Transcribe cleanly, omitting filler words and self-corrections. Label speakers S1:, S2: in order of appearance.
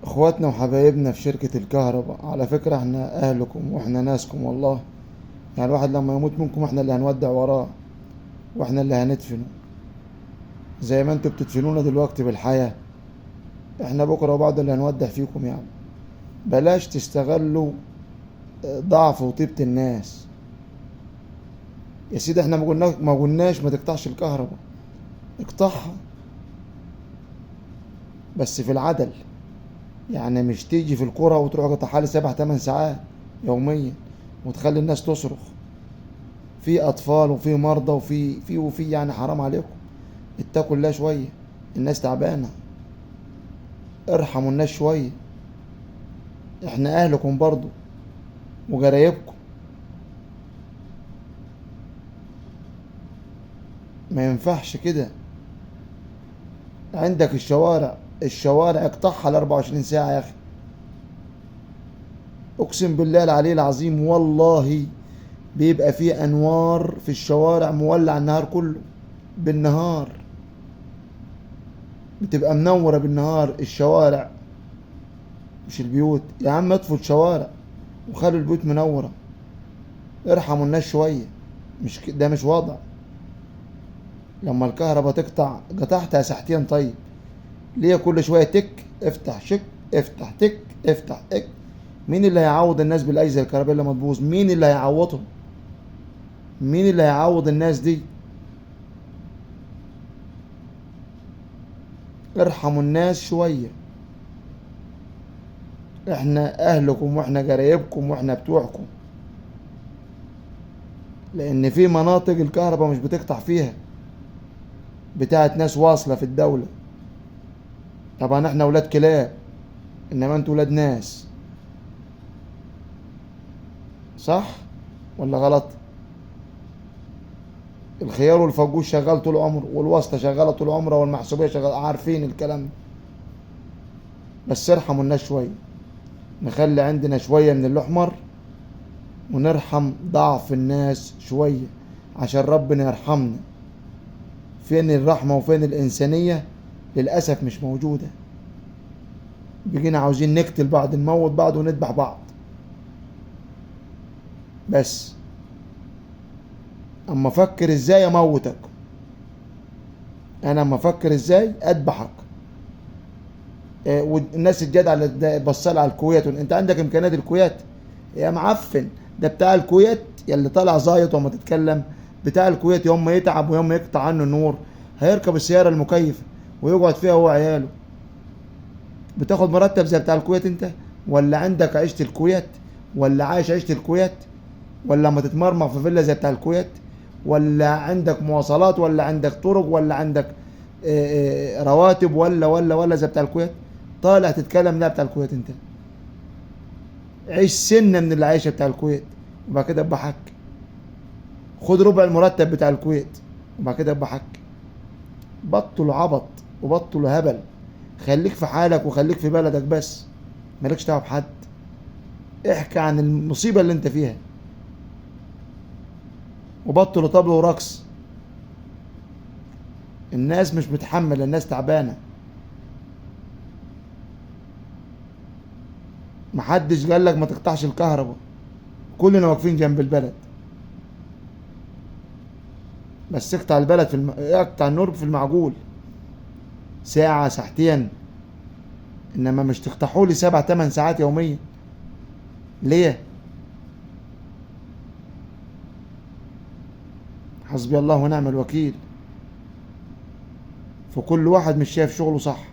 S1: اخواتنا وحبايبنا في شركة الكهرباء، على فكرة احنا اهلكم واحنا ناسكم والله. يعني الواحد لما يموت منكم احنا اللي هنودع وراه، واحنا اللي هندفنه. زي ما انتوا بتدفنونا دلوقتي بالحياة، احنا بكرة وبعد اللي هنودع فيكم يعني. بلاش تستغلوا ضعف وطيبة الناس. يا سيدي احنا ما قلناش ما تقطعش الكهرباء، اقطعها بس في العدل. يعني مش تيجي في الكرة وتروح قطعها لي 7 8 ساعات يوميا وتخلي الناس تصرخ. في اطفال وفي مرضى وفي يعني حرام عليكم. اتقوا الله شويه، الناس تعبانه. ارحموا الناس شويه، احنا اهلكم برضو وجرايبكم. ما ينفعش كده. عندك الشوارع اقطعها ل 24 ساعه يا اخي. اقسم بالله العلي العظيم والله بيبقى فيه انوار في الشوارع مولع النهار كله. بالنهار بتبقى منوره بالنهار الشوارع، مش البيوت. يا عم اطفوا الشوارع وخلوا البيوت منوره. ارحموا الناس شويه. ده مش وضع. لما الكهرباء تقطع قطعتها ساعتين طيب، ليه كل شويه تك افتح شك افتح تك افتح اك؟ مين اللي هيعوض الناس بالاجهزه الكهربائيه لما تبوظ؟ مين اللي هيعوضهم؟ مين اللي هيعوض الناس دي؟ ارحموا الناس شويه. احنا اهلكم واحنا قرايبكم واحنا بتوعكم. لان في مناطق الكهرباء مش بتقطع فيها، بتاعت ناس واصله في الدوله. طبعا احنا ولاد كلاب، انما انتوا ولاد ناس. صح ولا غلط؟ الخيار والفجوش شغال طول عمره، والواسطة شغالة طول عمرها، والمحسوبية شغالة، عارفين الكلام ده. بس ارحموا الناس شوية. نخلي عندنا شوية من الأحمر، ونرحم ضعف الناس شوية عشان ربنا يرحمنا. فين الرحمة وفين الإنسانية؟ للأسف مش موجودة. بقينا عاوزين نقتل بعض، نموت بعض، ونذبح بعض بس. اما افكر ازاي اموتك، انا اما افكر ازاي اذبحك. والناس الجدعه اللي بصال على الكويت، انت عندك امكانيات الكويت يا معفن. ده بتاع الكويت يلي طالع زايط وما تتكلم. بتاع الكويت يوم ما يتعب ويوم ما يقطع عنه النور هيركب السياره المكيفه ويقعد فيها هو وعياله. بتاخد مرتب زي بتاع الكويت انت؟ ولا عندك عيشه الكويت؟ ولا عايش عيشه الكويت؟ ولا ما تتمرمغ في فيلا زي بتاع الكويت؟ ولا عندك مواصلات؟ ولا عندك طرق؟ ولا عندك رواتب؟ ولا زي بتاع الكويت؟ طالع تتكلم لا بتاع الكويت انت. عيش سنة من اللي عايشة بتاع الكويت وبعد كده ابقى حك. خد ربع المرتب بتاع الكويت وبعد كده ابقى حك. بطل عبط وبطل هبل. خليك في حالك وخليك في بلدك بس، مالكش دعوه بحد. احكي عن المصيبة اللي انت فيها، وبطل طبل ورقص. الناس مش متحملة، الناس تعبانة. محدش قال لك ما تقطعش الكهرباء، كلنا واقفين جنب البلد. بس اقطع البلد اقطع النور في المعقول، ساعة ساعتين. انما مش تقطعوا لي 7 8 ساعات يوميا. ليه؟ حسبي الله ونعم الوكيل. فكل واحد مش شايف شغله صح.